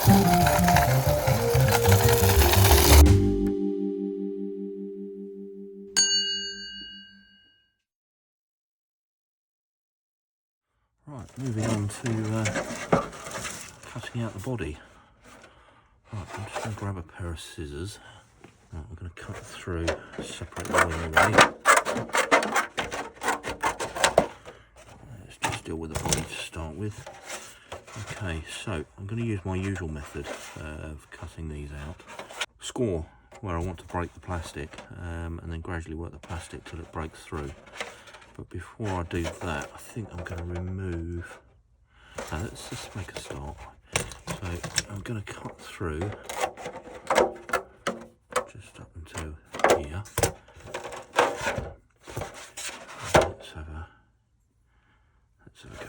Right, moving on to cutting out the body. Right, I'm just going to grab a pair of scissors. Right, I'm going to cut through, separate the wing away. Let's just deal with the body to start with. Okay, so I'm going to use my usual method of cutting these out. Score where I want to break the plastic, and then gradually work the plastic till it breaks through. But before I do that, I think I'm going to remove, let's just make a start. So I'm going to cut through just up until here. Let's have a go through it.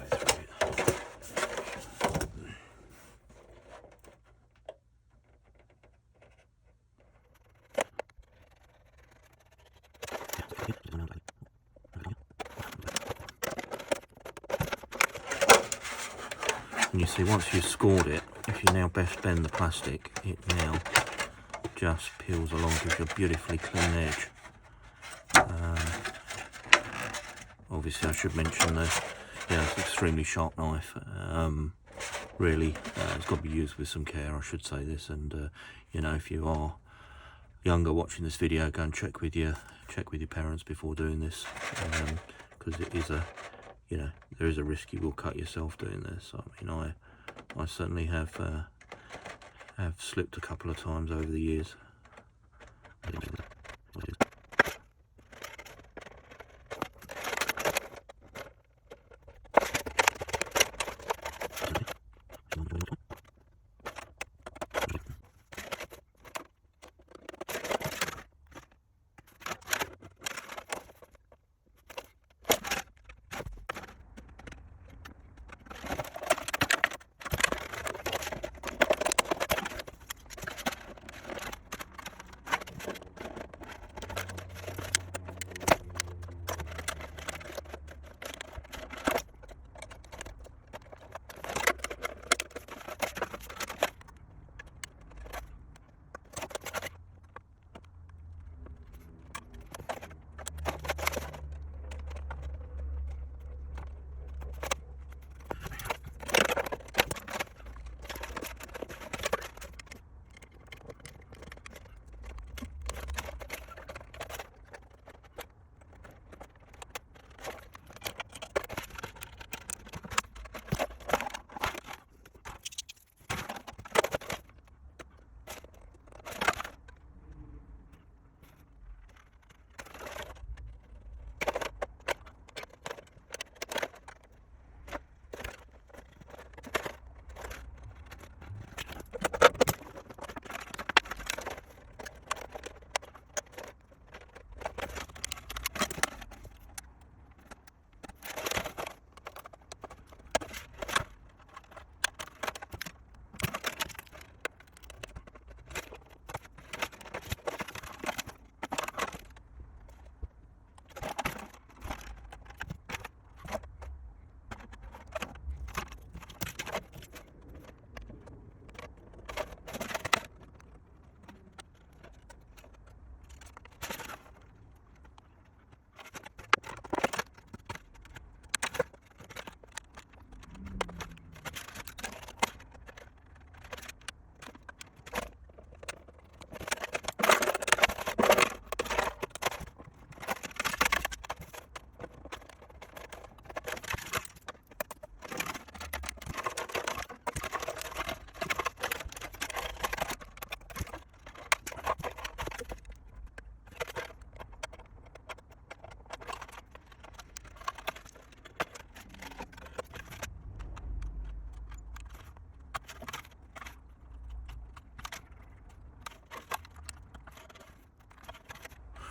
And you see, once you've scored it, if you now best bend the plastic, it now just peels along, gives you a beautifully clean edge. Obviously, I should mention that, yeah, it's an extremely sharp knife. Really, it's got to be used with some care, I should say this. And you know, if you are younger watching this video, go and check with your parents before doing this, because it is a, you know, there is a risk you will cut yourself doing this. I mean, I certainly have slipped a couple of times over the years.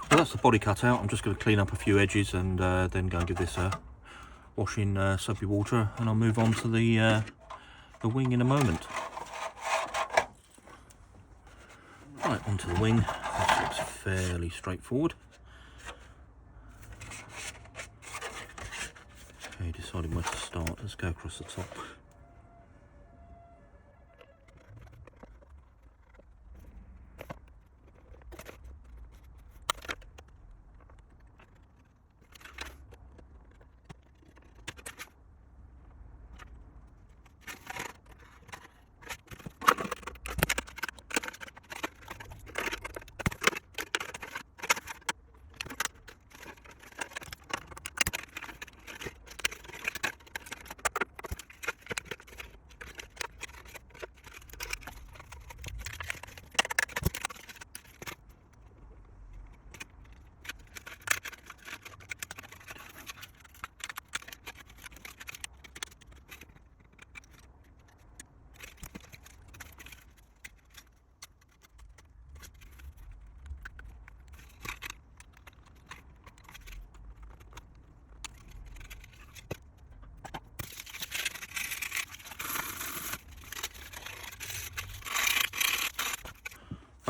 Well, that's the body cut out. I'm just going to clean up a few edges and then go and give this a wash in soapy water, and I'll move on to the wing in a moment. Right, onto the wing. This looks fairly straightforward. Okay, deciding where to start. Let's go across the top.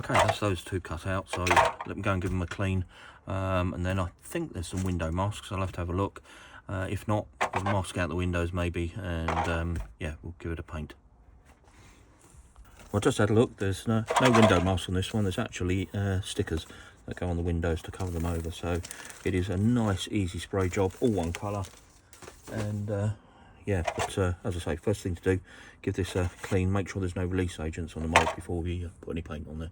Okay, that's those two cut out, so let me go and give them a clean. And then I think there's some window masks. I'll have to have a look. If not, we'll mask out the windows maybe, and yeah, we'll give it a paint. Well, I just had a look. There's no window mask on this one. There's actually stickers that go on the windows to cover them over. So it is a nice, easy spray job, all one colour. And yeah, but as I say, first thing to do, give this a clean. Make sure there's no release agents on the mould before we put any paint on there.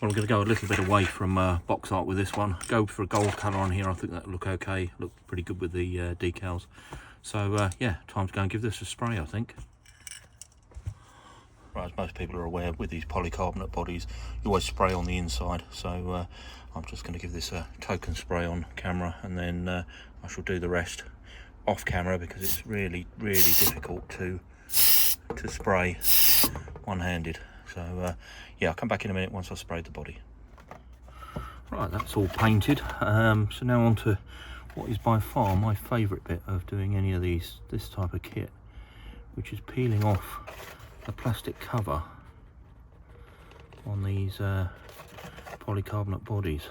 Well, I'm going to go a little bit away from box art with this one. Go for a gold colour on here. I think that'll look okay. Look pretty good with the decals. So yeah, time to go and give this a spray, I think. Right, as most people are aware, with these polycarbonate bodies, you always spray on the inside. So I'm just going to give this a token spray on camera, and then I shall do the rest off camera, because it's really, really difficult to spray one-handed. So yeah, I'll come back in a minute once I've sprayed the body. Right, that's all painted. So now on to what is by far my favourite bit of doing any of this type of kit, which is peeling off the plastic cover on these polycarbonate bodies.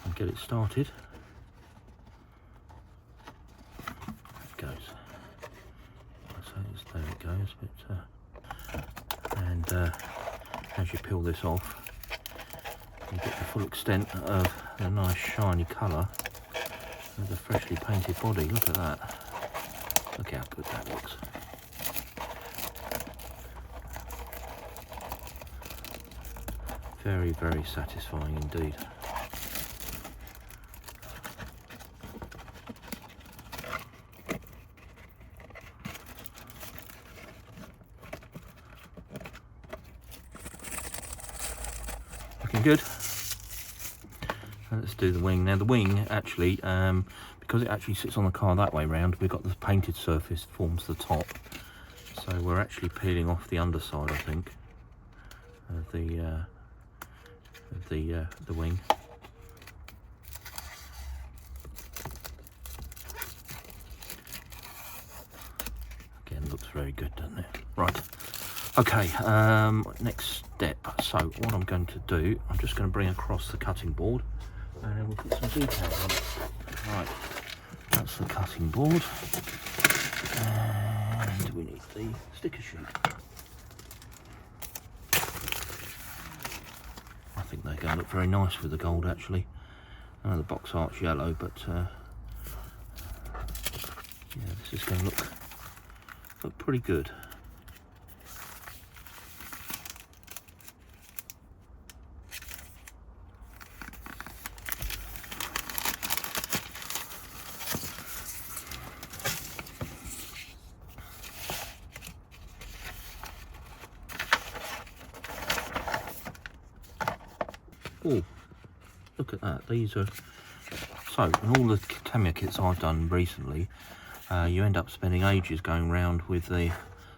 And get it started. There it goes, but and as you peel this off, you get the full extent of the nice shiny colour of the freshly painted body. Look at that. Look how good that looks. Very, very satisfying indeed. Looking good. Let's do the wing. Now the wing actually, because it actually sits on the car that way round, we've got the painted surface forms the top. So we're actually peeling off the underside, I think, of the wing. Again, looks very good, doesn't it? Right. Okay, next step. So what I'm going to do, I'm just going to bring across the cutting board, and then we'll put some decals on it. Right, that's the cutting board, and we need the sticker sheet. I think they're going to look very nice with the gold, actually. I know the box art's yellow, but yeah, this is going to look pretty good. Oh, look at that. These are, so in all the Tamiya kits I've done recently, you end up spending ages going around with the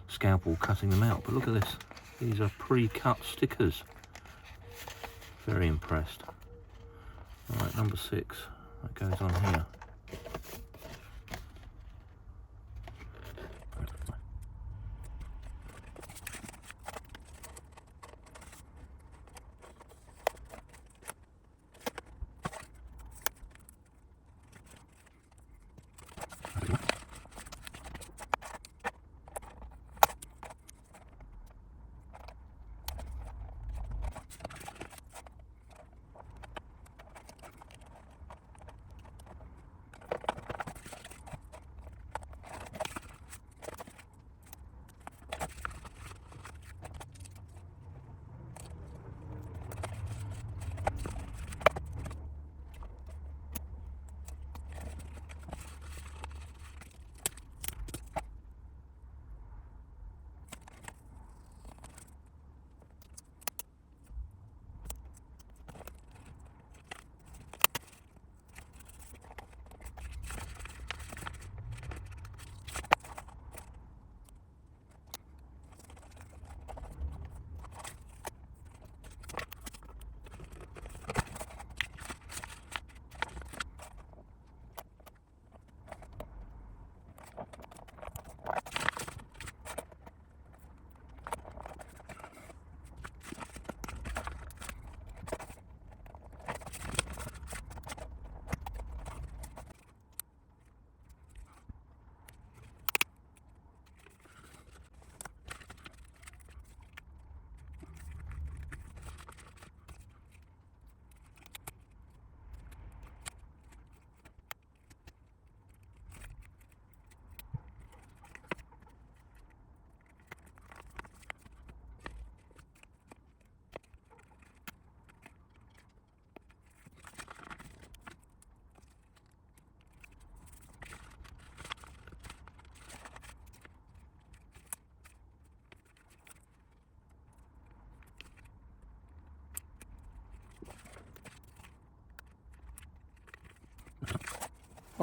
scalpel cutting them out. But look at this. These are pre-cut stickers. Very impressed. Right, number 6. That goes on here.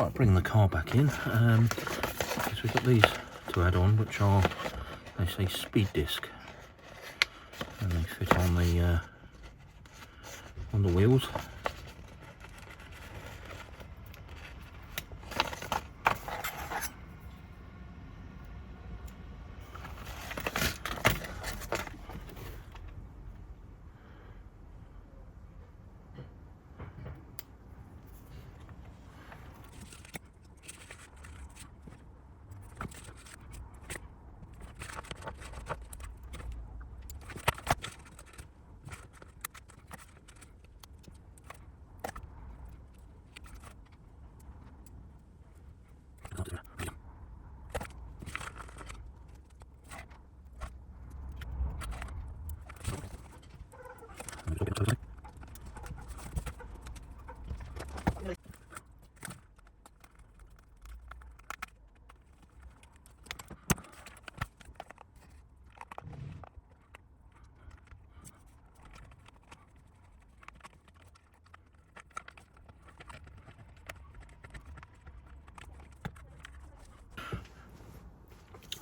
Right, bring the car back in. So we've got these to add on, which are, they say, speed disc, and they fit on the wheels.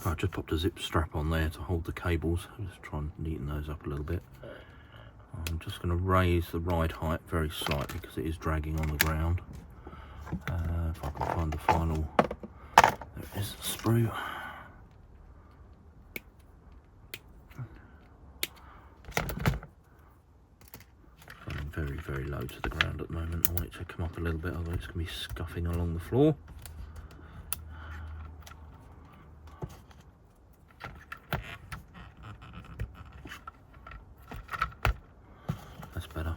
I just popped a zip strap on there to hold the cables. I'm just trying to neaten those up a little bit. I'm just going to raise the ride height very slightly because it is dragging on the ground. If I can find the final, there it is, the sprue. Going very, very low to the ground at the moment. I want it to come up a little bit, otherwise it's going to be scuffing along the floor. That's better.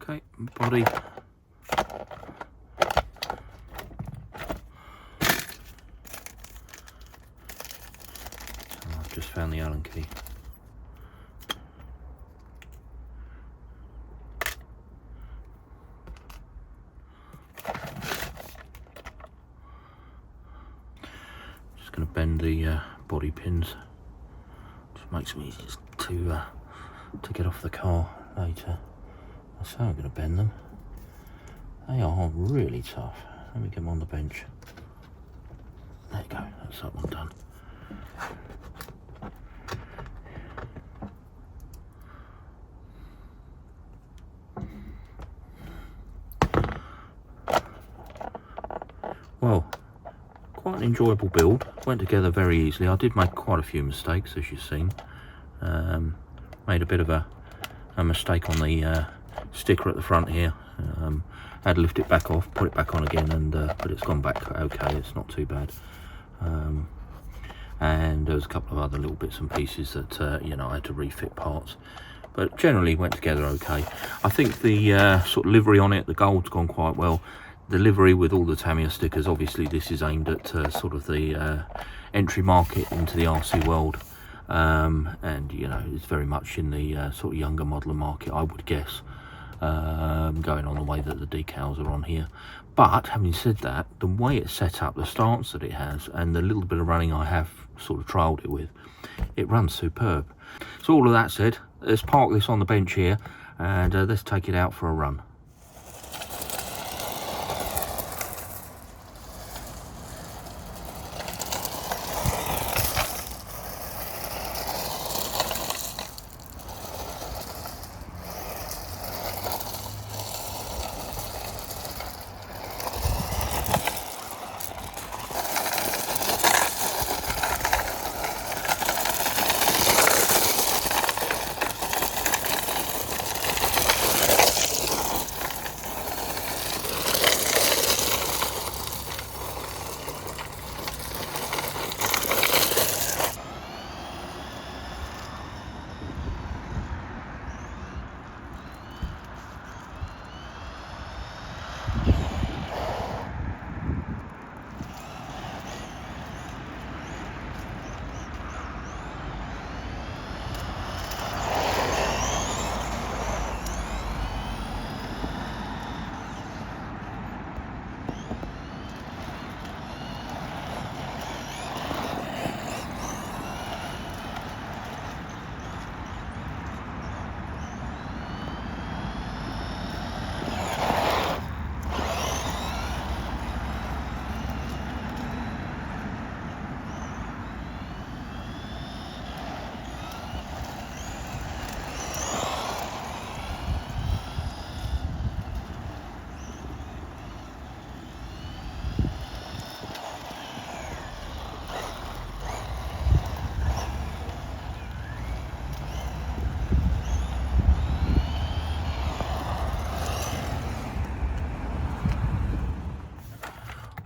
Okay, body. I've just found the Allen key. Just going to bend the body pins. Just makes it easier to get off the car later. So I'm going to bend them. They are really tough. Let me get them on the bench. There you go, that's that one done. Well, quite an enjoyable build. Went together very easily. I did make quite a few mistakes, as you've seen. Made a bit of a mistake on the sticker at the front here. Had to lift it back off, put it back on again, and but it's gone back okay. It's not too bad. And there was a couple of other little bits and pieces that you know, I had to refit parts, but generally went together okay. I think the sort of livery on it, the gold's gone quite well. The livery with all the Tamiya stickers, obviously this is aimed at sort of the entry market into the RC world. And you know, it's very much in the sort of younger modeler market, I would guess, going on the way that the decals are on here. But having said that, the way it's set up, the stance that it has, and the little bit of running I have sort of trialled it with, it runs superb. So all of that said, let's park this on the bench here and let's take it out for a run.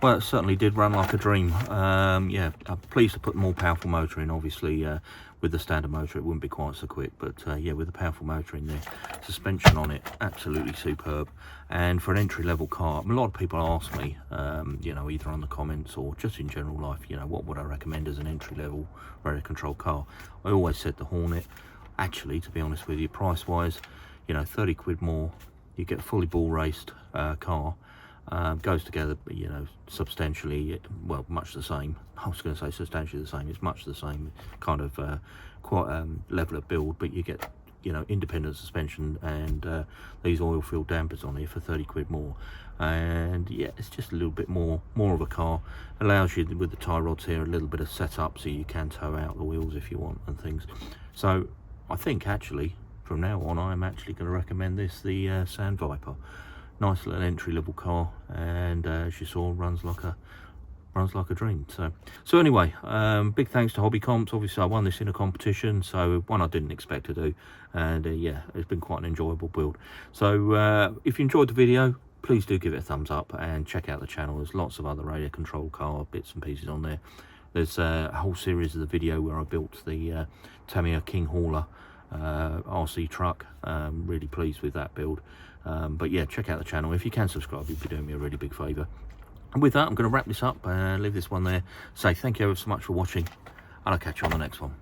well, it certainly did run like a dream. Yeah, I'm pleased to put more powerful motor in. Obviously, with the standard motor it wouldn't be quite so quick, but yeah, with the powerful motor in there, suspension on it absolutely superb. And for an entry-level car, a lot of people ask me, you know, either on the comments or just in general life, you know, what would I recommend as an entry-level radio control car? I always said the Hornet. Actually, to be honest with you, price wise, you know, 30 quid more, you get a fully ball raced car. Goes together, you know, substantially, well, much the same. I was going to say substantially the same. It's much the same kind of quite level of build, but you get, you know, independent suspension and these oil filled dampers on here for 30 quid more. And yeah, it's just a little bit more of a car. Allows you with the tie rods here a little bit of setup, so you can tow out the wheels if you want and things. So I think actually from now on I'm actually going to recommend this, the Sand Viper. Nice little entry-level car, and as you saw, runs like a dream. So anyway, big thanks to Hobby Comps. Obviously I won this in a competition, so one I didn't expect to do, and yeah, it's been quite an enjoyable build. So if you enjoyed the video, please do give it a thumbs up and check out the channel. There's lots of other radio control car bits and pieces on there. There's a whole series of the video where I built the Tamiya King Hauler RC truck. Really pleased with that build. But yeah, check out the channel. If you can subscribe, you'd be doing me a really big favour. And with that, I'm going to wrap this up and leave this one there. Say thank you ever so much for watching, and I'll catch you on the next one.